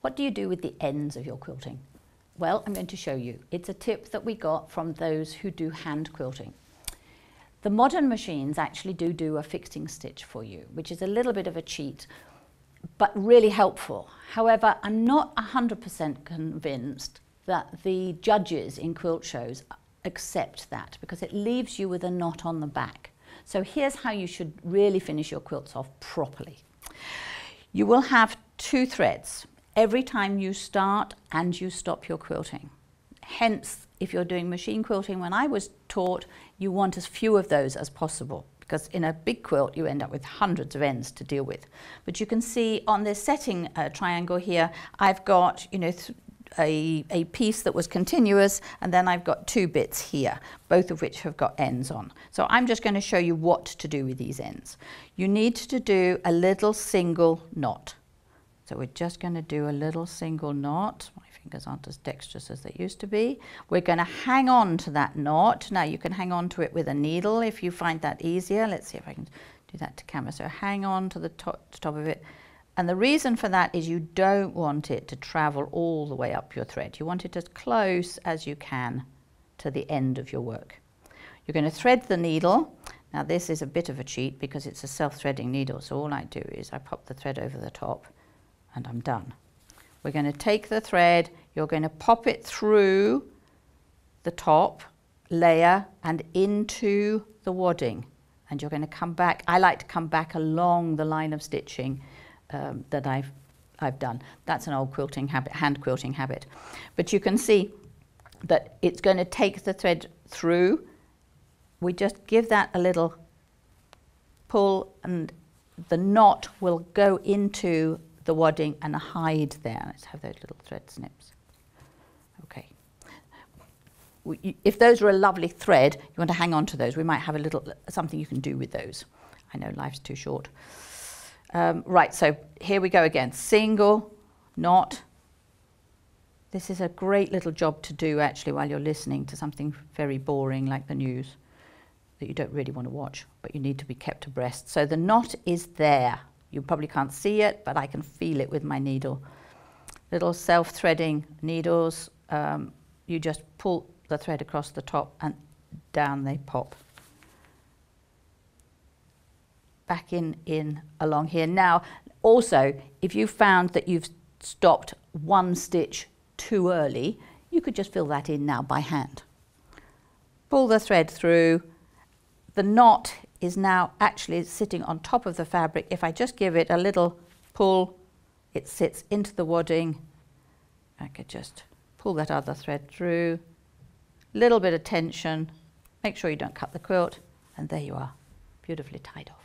What do you do with the ends of your quilting? Well, I'm going to show you. It's a tip that we got from those who do hand quilting. The modern machines actually do a fixing stitch for you, which is a little bit of a cheat, but really helpful. However, I'm not 100% convinced that the judges in quilt shows accept that, because it leaves you with a knot on the back. So here's how you should really finish your quilts off properly. You will have 2 threads every time you start and you stop your quilting. Hence, if you're doing machine quilting, when I was taught, you want as few of those as possible, because in a big quilt you end up with hundreds of ends to deal with. But you can see on this setting triangle here, I've got, you know, a piece that was continuous, and then I've got 2 bits here, both of which have got ends on. So I'm just going to show you what to do with these ends. You need to do a little single knot. So we're just going to do a little single knot. My fingers aren't as dexterous as they used to be. We're going to hang on to that knot. Now you can hang on to it with a needle if you find that easier. Let's see if I can do that to camera. So hang on to the top of it. And the reason for that is you don't want it to travel all the way up your thread. You want it as close as you can to the end of your work. You're going to thread the needle. Now this is a bit of a cheat because it's a self-threading needle. So all I do is I pop the thread over the top and I'm done. We're going to take the thread, you're going to pop it through the top layer and into the wadding. And you're going to come back. I like to come back along the line of stitching that I've done. That's an old quilting habit, hand quilting habit. But you can see that it's going to take the thread through. We just give that a little pull and the knot will go into the wadding and hide there. Let's have those little thread snips. Okay. If those are a lovely thread, you want to hang on to those. We might have a little something you can do with those. I know life's too short. Right, so here we go again. Single knot. This is a great little job to do actually while you're listening to something very boring like the news that you don't really want to watch, but you need to be kept abreast. So the knot is there. You probably can't see it, but I can feel it with my needle. Little self-threading needles. You just pull the thread across the top and down they pop. Back in along here. Now, also, if you found that you've stopped 1 stitch too early, you could just fill that in now by hand. Pull the thread through. The knot is now actually sitting on top of the fabric. If I just give it a little pull, it sits into the wadding. I could just pull that other thread through. Little bit of tension. Make sure you don't cut the quilt, and there you are, beautifully tied off.